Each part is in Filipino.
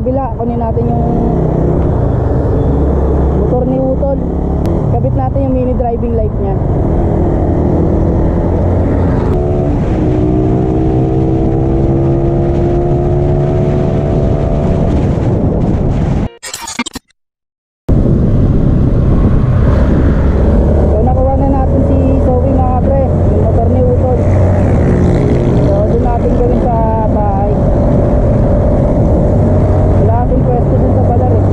kabila, kunin natin yung motor ni Utol. Kabit natin yung mini driving light niya. So nakuha na natin si Zoe mga pre, yung motor ni Utol. So doon natin gawin sa bahay. Wala kasing pwesto dun sa balar eh.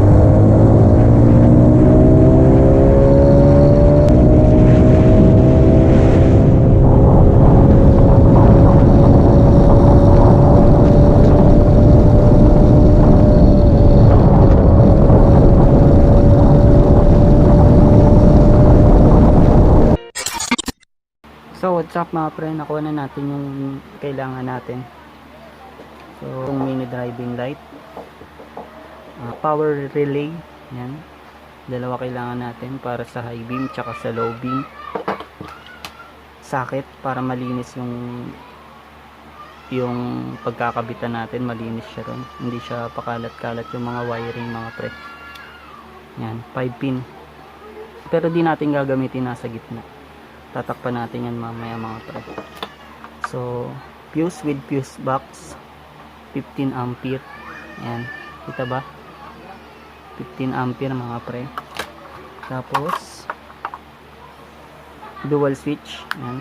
So what's up mga pre, nakuha na natin yung kailangan natin. So yung mini driving light, power relay, yan. Dalawa kailangan natin para sa high beam tsaka sa low beam. Socket para malinis yung pagkakabitan natin, malinis siya ron. Hindi siya pakalat-kalat yung mga wiring mga pre. Yan, 5 pin. Pero di natin gagamitin nasa gitna. Tatakpan natin yan mamaya mga pre. So fuse with fuse box, 15 ampere. Yan, kita ba? 15 ampere mga pre. Tapos dual switch, yan,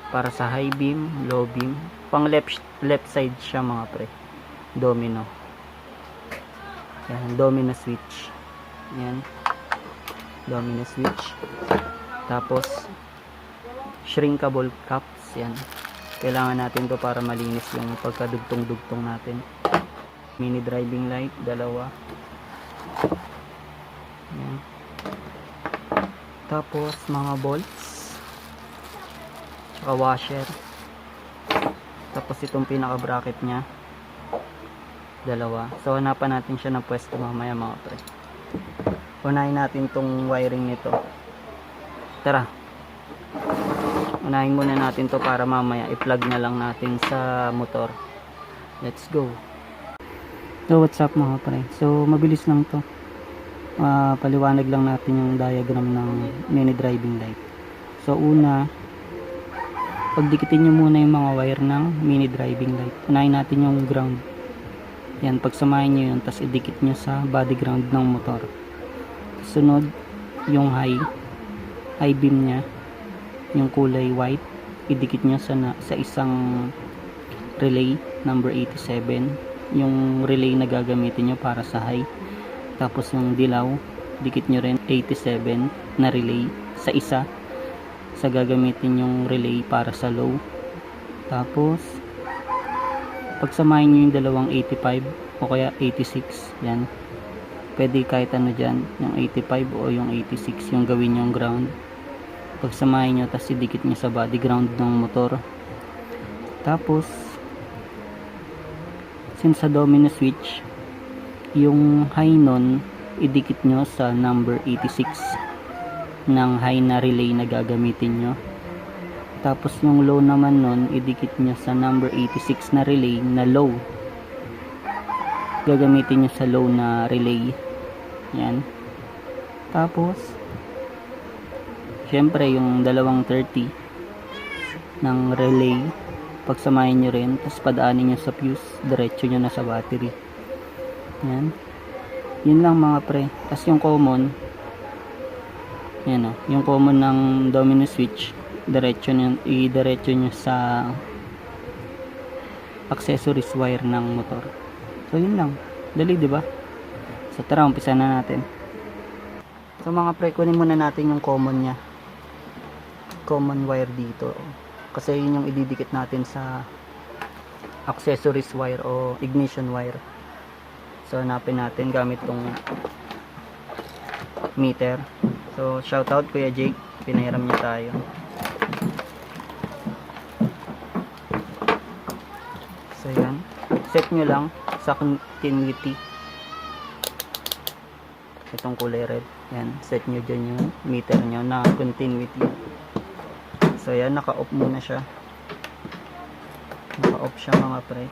para sa high beam, low beam. Pang left side siya mga pre. Domino. Yan, domino switch. Yan, domino switch. Tapos shrinkable caps, yan. Kailangan natin to para malinis yung pagkadugtong-dugtong natin. Mini driving light, dalawa. Yan. Tapos mga bolts, tsaka washer. Tapos itong pinaka bracket nya, dalawa. So hanapan natin siya ng pwesto mamaya mga pre. Unahin natin tong wiring nito. Tara, unahin muna natin to para mamaya i-plug na lang natin sa motor. Let's go. So what's up mga pre, so mabilis lang to. Paliwanag lang natin yung diagram ng mini driving light. So una, pagdikitin nyo muna yung mga wire ng mini driving light. Unahin natin yung ground. Yan, pagsamahin nyo yun, tapos idikit nyo sa body ground ng motor. Sunod yung high beam nya, yung kulay white, idikit nyo sa isang relay number 87, yung relay na gagamitin nyo para sa high. Tapos yung dilaw, dikit nyo rin 87 na relay sa isa sa gagamitin yung relay para sa low. Tapos pagsamahin nyo yung dalawang 85 o kaya 86, yan, pwede kahit ano dyan, yung 85 o yung 86 yung gawin yung ground. Pagsamahin nyo, tapos idikit nyo sa body ground ng motor. Tapos since sa domino switch, yung high nun idikit nyo sa number 86 ng high na relay na gagamitin nyo. Tapos yung low naman nun idikit nyo sa number 86 na relay na low, gagamitin nyo sa low na relay. Yan. Tapos syempre yung dalawang 30 ng relay, pagsamahin nyo rin, tapos padaanin nyo sa fuse, diretso nyo na sa battery. Yan, yun lang mga pre. Tapos yung common, yan o, yung common ng domino switch, i-diretso nyo sa accessories wire ng motor. So yun lang, dali diba? So tara, umpisa na natin. So mga pre, kunin muna natin yung common nya, common wire dito, kasi yun yung ididikit natin sa accessories wire o ignition wire. So hanapin natin gamit tong meter. So shout out Kuya Jake, pinahiram niya tayo. So yan, set nyo lang sa continuity, itong kulay red. Yan, set nyo dyan yung meter nyo na continuity. So yan, naka-off muna siya. Naka-off siya mga pre.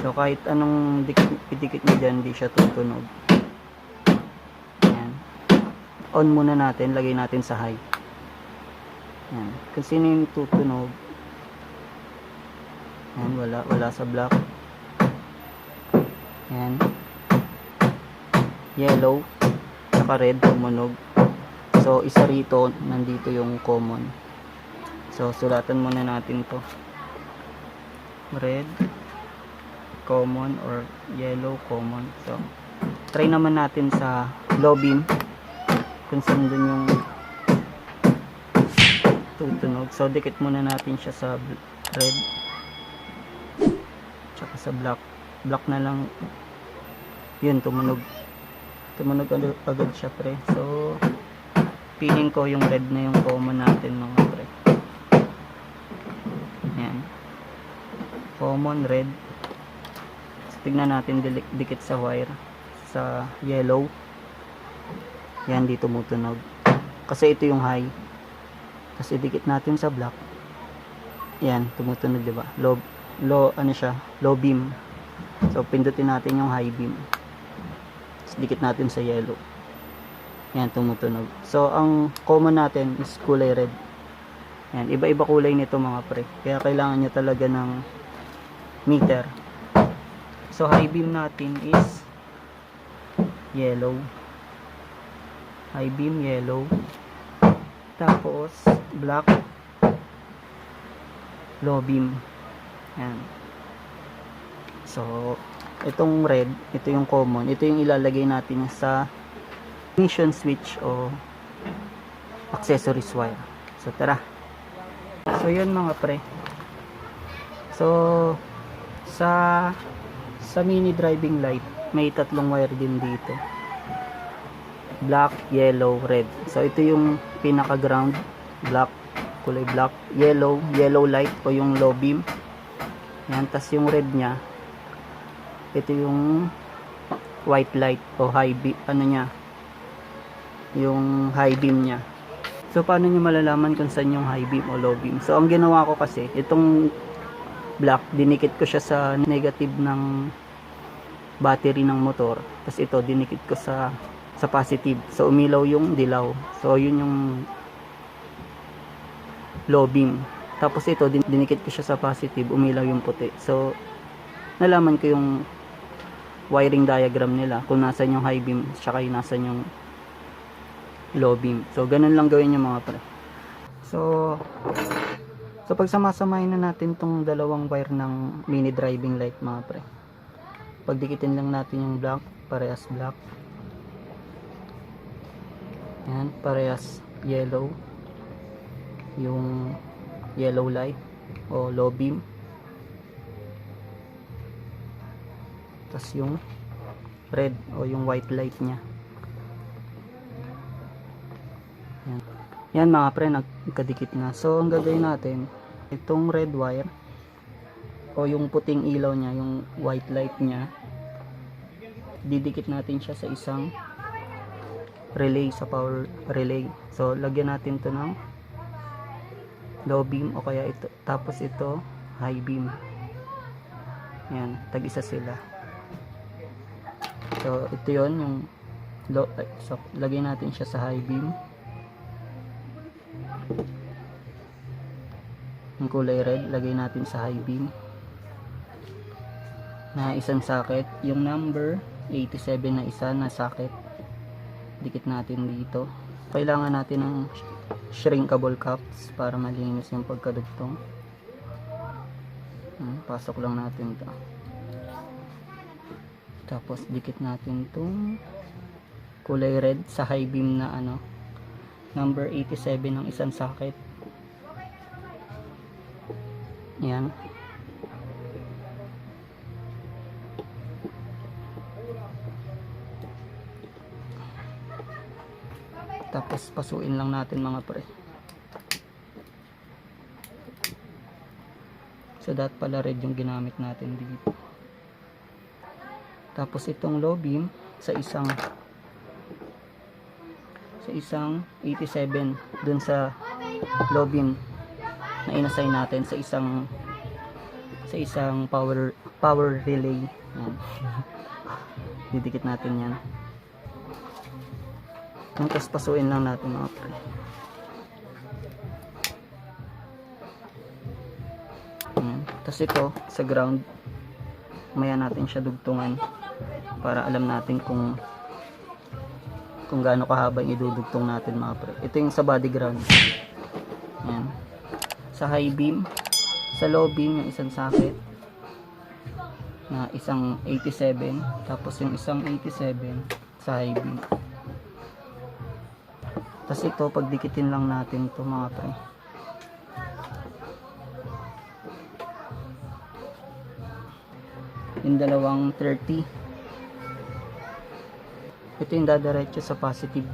So kahit anong dikit nyo dyan, hindi siya tutunog. Yan. On muna natin, lagay natin sa high. Yan. Kung sino yung tutunog. Yan, wala sa black. Yan. Yellow, saka red, tumunog. So isa rito, nandito yung common. So sulatan muna natin to. Red, common, or yellow, common. So try naman natin sa low beam kung saan dun yung tutunog. So dikit muna natin siya sa red tsaka sa black. Black na lang. Yun, tumunog agad siya, pre. So feeling ko yung red na yung common natin, mga pre. Yan, common, red. So, tignan natin dikit sa wire sa yellow. Yan, di tumutunog kasi ito yung high. Kasi dikit natin sa black. Yan, tumutunog, diba? Ano siya, low beam. So pindutin natin yung high beam. Tapos dikit natin sa yellow. Yan, tumutunog. So ang common natin is kulay red. Yan, iba-iba kulay nito, mga pre. Kaya kailangan nyo talaga ng meter. So high beam natin is yellow. High beam, yellow. Tapos black, low beam. Yan. So itong red, ito yung common. Ito yung ilalagay natin sa ignition switch o accessories wire. So tara. So yun, mga pre. So sa mini driving light, may tatlong wire din dito. Black, yellow, red. So ito yung pinaka ground, black, kulay black. Yellow light o yung low beam. Yan, tas yung red nya, ito yung white light o high beam, ano nya, yung high beam nya. So paano nyo malalaman kung saan yung high beam o low beam? So ang ginawa ko kasi, itong black, dinikit ko siya sa negative ng battery ng motor. Tapos ito, dinikit ko sa positive. So umilaw yung dilaw. So yun yung low beam. Tapos ito, dinikit ko siya sa positive, umilaw yung puti. So nalaman ko yung wiring diagram nila, kung nasan yung high beam tsaka yung nasan yung low beam. So ganun lang gawin yung mga pre. So pag samasamahin na natin tong dalawang wire ng mini driving light, mga pre, pagdikitin lang natin yung black, parehas black. Yan, parehas yellow, yung yellow light o low beam. Tas yung red o yung white light nya. Yan. Yan, mga pre, nagkadikit na. So ang gagawin natin, itong red wire o yung puting ilaw nya, yung white light nya, didikit natin siya sa isang relay, sa power relay. So lagyan natin to ng low beam o kaya ito, tapos ito high beam. Yan, tag-isa sila. So ito yon yung low, so lagay natin siya sa high beam. Yung kulay red, lagay natin sa high beam na isang socket. Yung number 87 na isa na socket, dikit natin dito. Kailangan natin ng shrinkable caps para malinis yung pagkadugtong. Pasok lang natin to. Tapos dikit natin tong kulay red sa high beam na ano, number 87 ng isang socket. Yan. Tapos pasuin lang natin, mga pre. So dapat pala red yung ginamit natin dito. Tapos itong low beam sa isang 87 dun sa low beam na inassign natin sa isang power relay. Yan. Didikit natin yan. Tapos pasuin lang natin mga pre. Tapos ito sa ground, maya natin siya dugtungan para alam natin kung gaano kahaba yung idudugtong natin mga pre. Ito yung sa body ground. Yan. Sa high beam, sa low beam yung isang socket na isang 87, tapos yung isang 87 sa high beam. Tapos ito pagdikitin lang natin to mga pre. Yung dalawang 30, ito yung dadiretso sa positive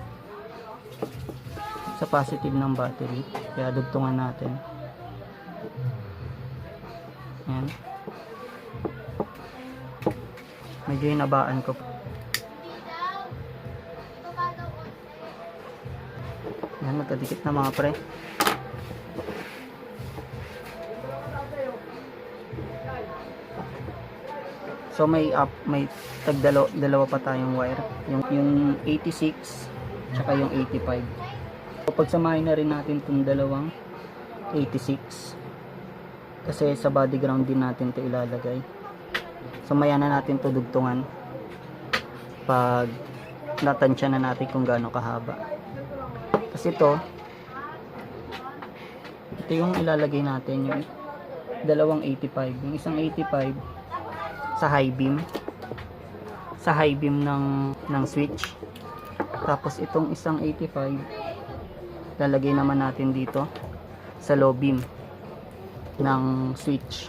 ng battery, kaya dugtungan natin. Yan, medyo hinabaan ko. Yan, magkadikit na mga pre. So may dalawa pa tayong wire, yung 86 tsaka yung 85. So pagsamahin na rin natin itong dalawang 86 kasi sa body ground din natin ito ilalagay. So maya na natin ito dugtungan pag natansya na natin kung gaano kahaba. Kasi ito yung ilalagay natin, yung dalawang 85, yung isang 85 sa high beam ng switch, tapos itong isang 85 lalagay naman natin dito sa low beam ng switch.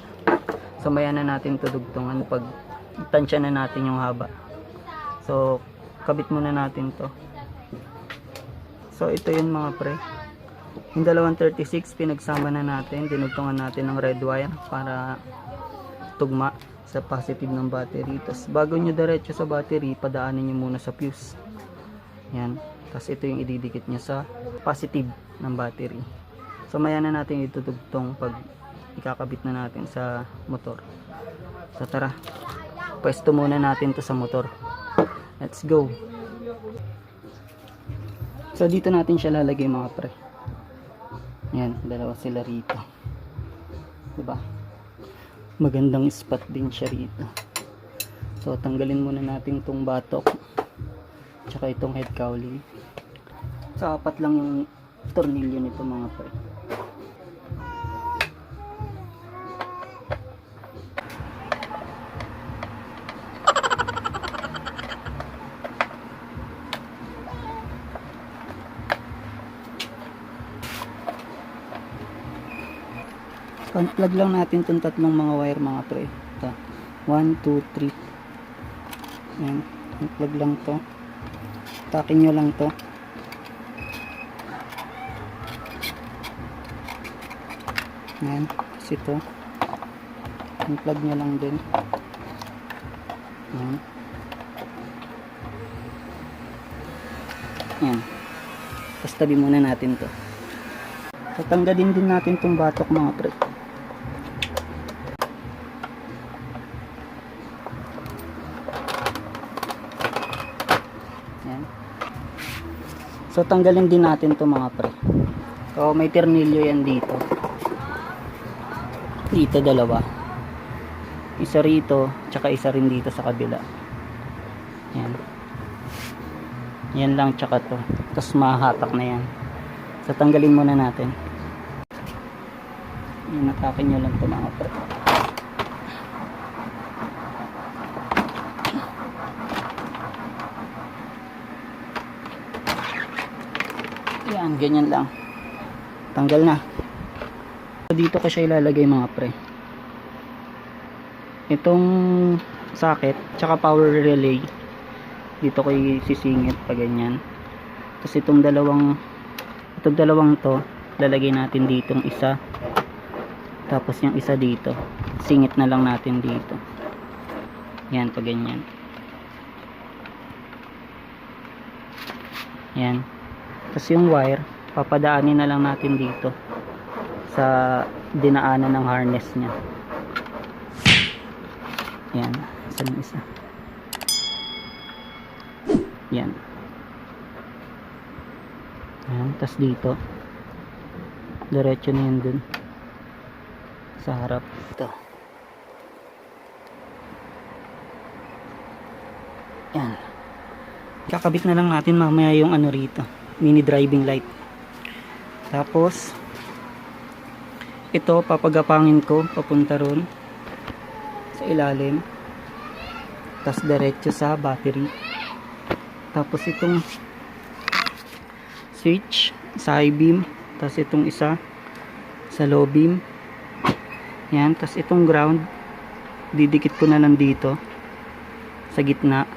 So maya na natin tudugtungan pag tansya na natin yung haba. So kabit muna natin to. So ito yun mga pre, yung dalawang 36 pinagsama na natin, dinugtungan natin ng red wire para tugma sa positive ng battery. Tapos bago nyo diretso sa battery, padaanin nyo muna sa fuse. Yan. Tapos ito yung ididikit nyo sa positive ng battery. So maya na natin itutugtong pag ikakabit na natin sa motor. So tara, pwesto muna natin to sa motor. Let's go. So dito natin siya lalagay mga pre. Yan, dalawa sila rito. Diba? Magandang spot din siya rito. So tanggalin muna natin itong batok tsaka itong head cowling. So apat lang yung tornilyo nito mga pre. Unplug lang natin itong tatlong mga wire mga pre. Ito. 1, 2, 3. Yan. Unplug lang to. Takin nyo lang to. Yan. Kasi ito. Unplug nyo lang din. Yan. Yan. Tapos tabi muna natin to. Tatanggalin din natin itong batok mga pre. So tanggalin din natin to mga pre. So may ternilyo yan dito. Dito dalawa. Isa rito, tsaka isa rin dito sa kabila. Yan. Yan lang tsaka to. Tapos mahahatak na yan. So tanggalin muna natin. Yan, natakin nyo lang to mga pre. Yan, ganyan lang. Tanggal na. Dito ko siya ilalagay mga pre. Itong socket, tsaka power relay, dito ko isisingit pa ganyan. Tapos itong dalawang to, lalagay natin ditong isa. Tapos yung isa dito, singit na lang natin dito. Yan, pa ganyan. Yan. Tapos yung wire, papadaanin na lang natin dito sa dinaanan ng harness nya. Yan, saan yung isa? Yan. Yan, tas dito diretso na yan dun sa harap. Ito. Yan. Kakabit na lang natin mamaya yung ano rito, mini driving light. Tapos ito papagapangin ko papunta ron sa ilalim, tas diretso sa battery. Tapos itong switch sa high beam, tas itong isa sa low beam. Yan, tas itong ground didikit ko na lang dito sa gitna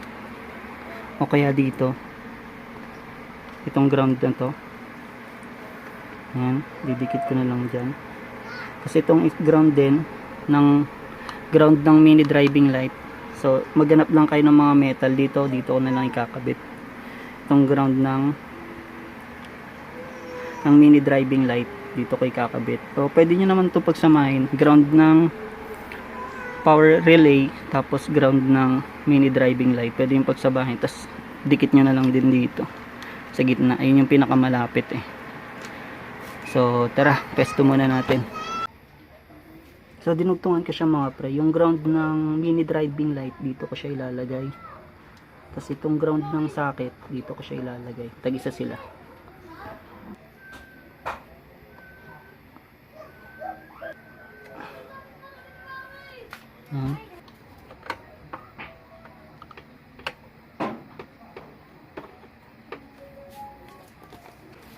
o kaya dito, itong ground na to. Yan, didikit ko na lang dyan. Kasi itong ground din ng ground ng mini driving light. So maghanap lang kayo ng mga metal dito, dito ko na lang ikakabit itong ground ng mini driving light, dito ko ikakabit. So pwede nyo naman ito pagsamahin, ground ng power relay tapos ground ng mini driving light, pwede yung pagsabahin, tapos dikit nyo na lang din dito sa gitna. Ayun yung pinakamalapit eh. So tara, pesto muna natin. So dinugtungan ko siya mga pre, yung ground ng mini driving light dito ko siya ilalagay, tapos itong ground ng socket dito ko siya ilalagay, tag-isa sila.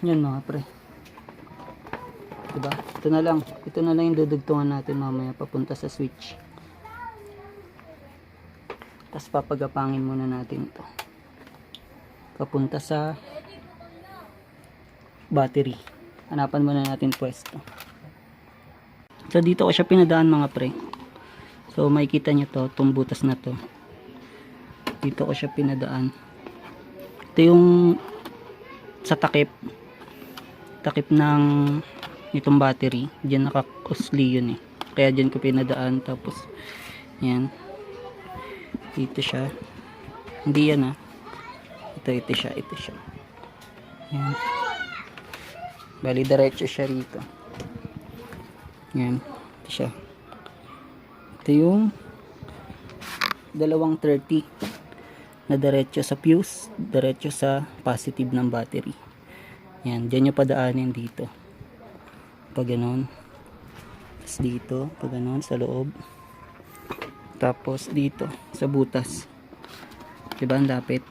Yan mga pre, diba? Ito na lang yung dudugtungan natin mamaya papunta sa switch. Tapos papagapangin muna natin ito papunta sa battery. Hanapan muna natin pwesto. So dito ko siya pinadaan mga pre. So makikita nyo to, itong butas na to, dito ko siya pinadaan. Ito yung sa takip ng itong battery, dyan nakakusli yun eh, kaya dyan ko pinadaan. Tapos yan, dito siya, hindi yan ito siya yan, bali diretso siya rito. Yan, ito siya. Ito yung 230 na diretso sa fuse, diretso sa positive ng battery. Yan, dyan yung padaanin dito pag ganon, tapos dito pag ganon sa loob, tapos dito sa butas, diba ang lapit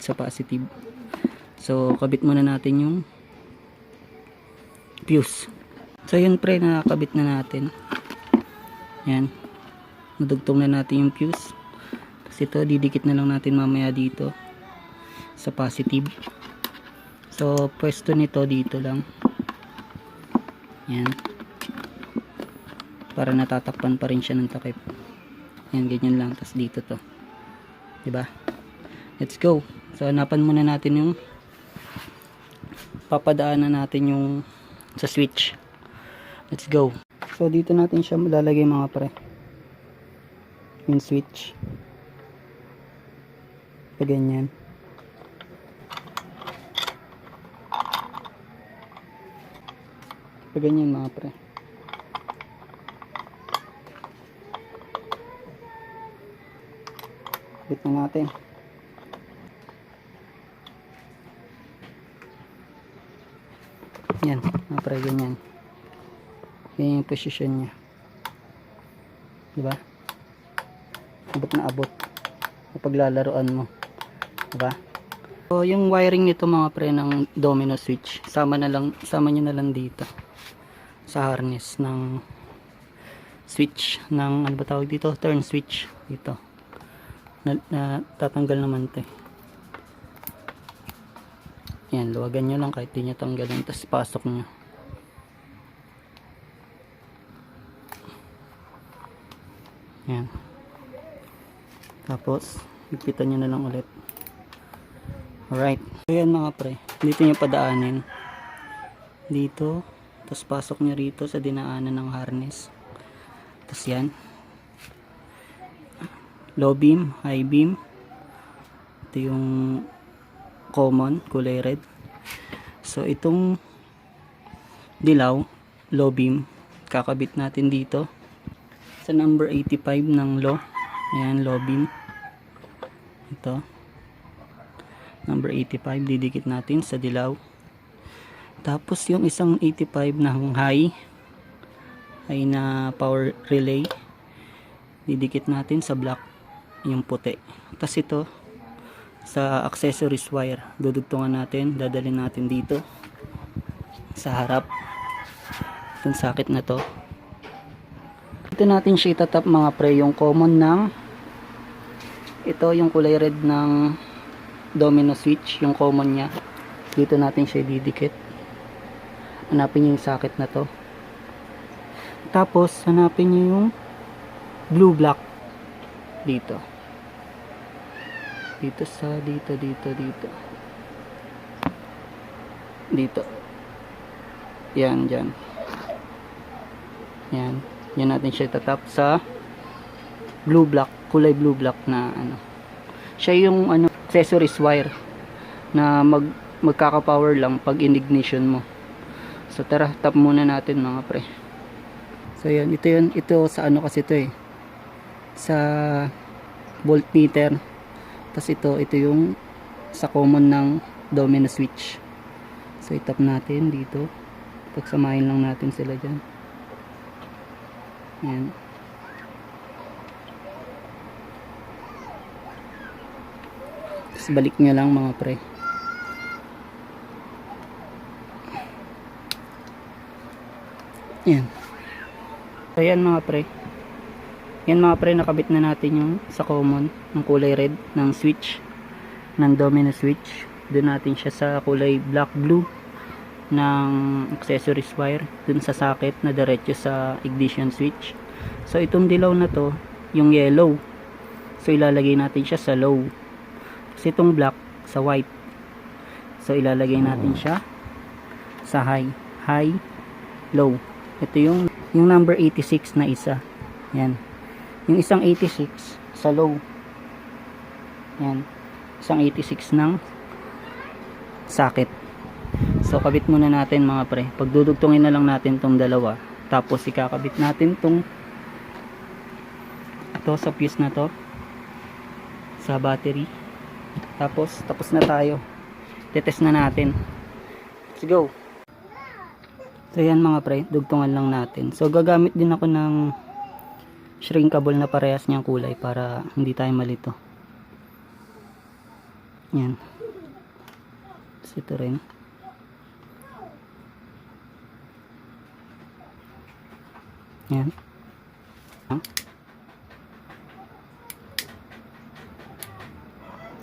sa positive. So kabit muna natin yung fuse. So yun pre, nakakabit na natin. Yan, nadugtong na natin yung fuse. Tapos ito didikit na lang natin mamaya dito sa positive. So pwesto nito dito lang, yan, para natatakpan pa rin siya ng takip. Yan, ganyan lang. Tapos dito to, diba? Let's go. So hanapan muna natin yung papadaanan natin yung sa switch. Let's go. So dito natin siya malalagay mga pre, yung switch pag ganyan. Pag ganyan mga pre. Bit na natin. Yan mga pre, ganyan. Yan yung position nya, diba? Abot na abot kapag lalaroan mo, diba? So yung wiring nito mga pre ng domino switch, sama nyo na lang dito sa harness ng switch ng, ano ba tawag dito, turn switch dito na tatanggal naman to. Yan, luwagan nyo lang kahit di nyo tanggalin, tapos pasok nyo. Yan, tapos higpitan nyo na lang ulit. Alright, so yan mga pre, dito nyo padaanin dito, tapos pasok nyo rito sa dinaanan ng harness. Tapos yan, low beam, high beam. Ito yung common, kulay red. So itong dilaw, low beam, kakabit natin dito sa number 85 ng low. Ayan, low beam. Ito number 85, didikit natin sa dilaw. Tapos yung isang 85 ng high ay na power relay, didikit natin sa black, yung puti. Tapos ito sa accessories wire, dudugtungan natin, dadalhin natin dito sa harap itong socket na to. Dito natin siya itatap mga pre, yung common ng ito, yung kulay red ng domino switch, yung common nya. Dito natin siya didikit. Hanapin nyo yung socket na to. Tapos hanapin nyo yung blue black dito. Dito yan, dyan. Yan natin siya itatap sa blue black, kulay blue black na ano. Siya yung ano, accessories wire na magkaka-power lang pag in-ignition mo. So tara, tap muna natin mga pre. So yan, ito sa ano kasi ito sa voltmeter. Tapos ito yung sa common ng domino switch. So itap natin dito. Pagsamahin lang natin sila dyan. Yan. Tapos balik nyo lang mga pre. Yan. So yan mga pre. Yan mga pre, nakabit na natin yung sa common ng kulay red ng switch, ng domino switch. Doon natin siya sa kulay black blue ng accessories wire, dun sa socket na diretso sa ignition switch. So itong dilaw na to, yung yellow, so ilalagay natin siya sa low. Kasi itong black sa white, so ilalagay natin siya sa high, low. Ito yung number 86 na isa. Yan. Yung isang 86 sa low. Yan. Isang 86 ng socket. So kabit muna natin mga pre. Pagdudugtungin na lang natin tong dalawa. Tapos ikakabit natin tong ito sa fuse na to sa battery. Tapos na tayo. Tetest na natin. Let's go. So yan mga pre, dugtungan lang natin. So gagamit din ako ng shrinkable na parehas niyang kulay para hindi tayo malito. Yan. Tapos ito rin. Yan.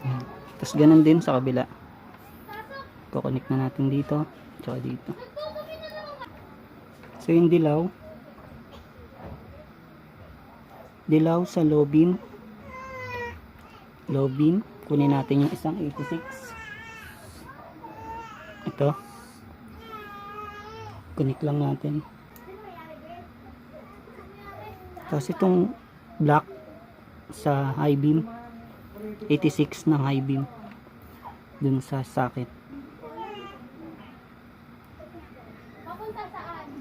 Yan. Tapos ganun din sa kabila. Kukonek na natin dito. Tsaka dito. So yung dilaw sa low beam, kunin natin yung isang 86. Ito. Connect lang natin. Tapos itong black sa high beam, 86 ng high beam dun sa socket.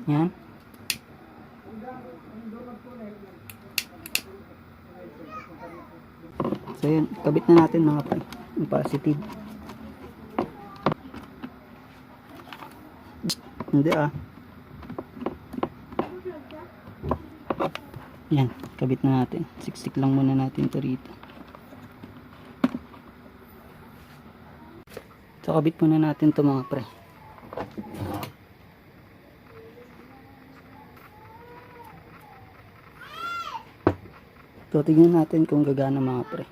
Yan. So yun, kabit na natin mga pre, yung positive. Hindi yan, kabit na natin. Siksik lang muna natin ito rito. So kabit muna natin ito mga pre. So tignan natin kung gagana mga pre.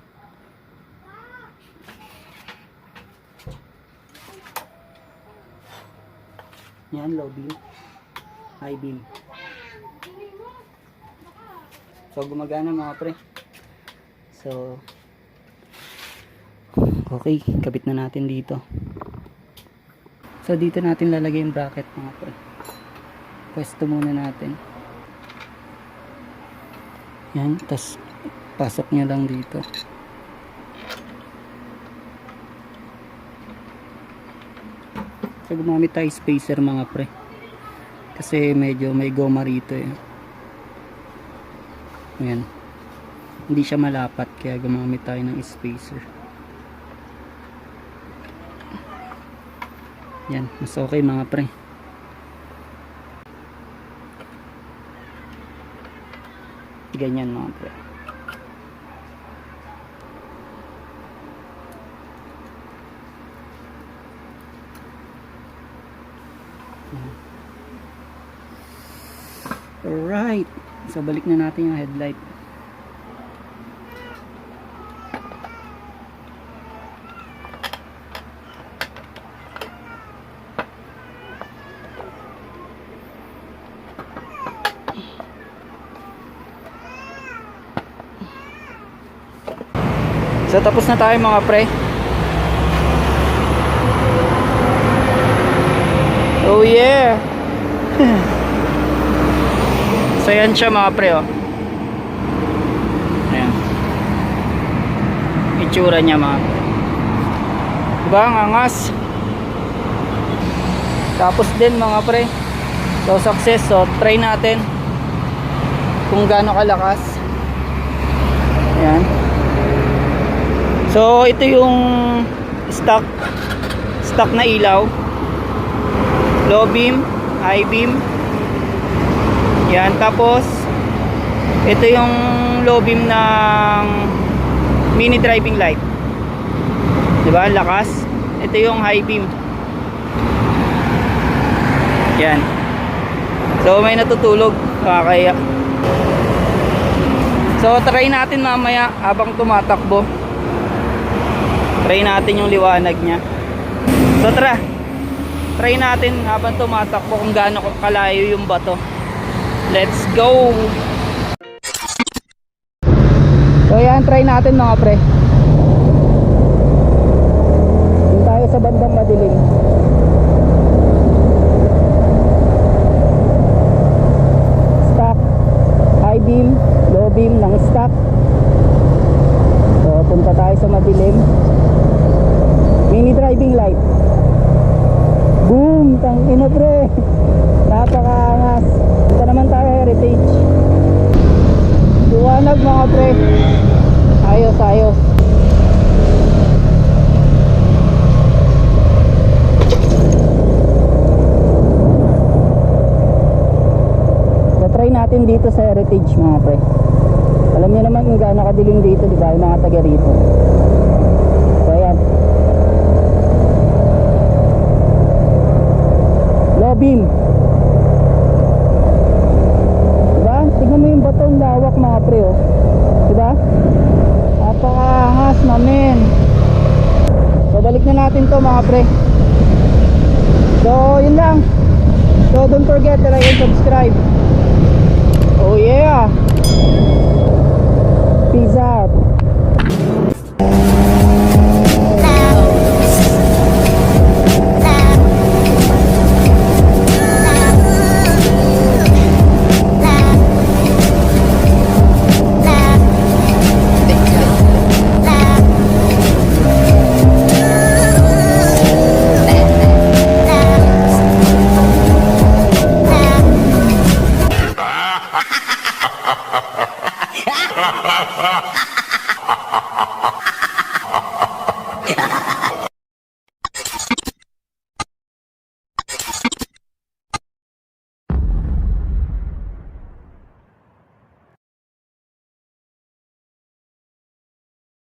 Yan, low beam, high beam. So gumagana mga pre. So okay, kabit na natin dito. So dito natin lalagay yung bracket mga pre. Pwesto muna natin. Yan, tas Pasok niya lang dito. So gumamit tayo spacer mga pre. Kasi medyo may goma rito eh. Ayan. Hindi siya malapat kaya gumamit tayo ng spacer. Yan, mas okay mga pre. Ganyan mga pre. Alright. So balik na natin yung headlight. So tapos na tayo mga pre. Oh yeah. So yan siya mga pre oh. Ayan. Itsura niya mga pre. Diba ang angas. Tapos din mga pre. So success. So try natin kung gaano kalakas. Ayan. So ito yung stock na ilaw, low beam, high beam. Yan, tapos ito yung low beam ng mini driving light. 'Di ba? Lakas. Ito yung high beam. Yan. So may natutulog, nakakaya. So try natin mamaya habang tumatakbo. Try natin yung liwanag niya. So tara. Try natin habang tumatakbo kung gaano kalayo yung bato. Let's go. So yan, try natin mga pre. Doon tayo sa bandang madilim. Stock, high beam, low beam ng stock. So punta tayo sa madilim. Mini driving light. Boom! Tang ina pre. Napakaangas. Ito naman tayo heritage. Liwanag mga pre. Ayos, ayos. So try natin dito sa heritage mga pre. Alam niyo naman kung gaano kadilim dito, di ba? Yung mga taga rito. So ayan. Low beam. Diba? Tignan mo yung batong lawak mga pre oh. Diba? Napakaangas namin. So balik na natin to mga pre. So yun lang. So don't forget to like and subscribe. Oh yeah. Peace out. Ha ha ha ha!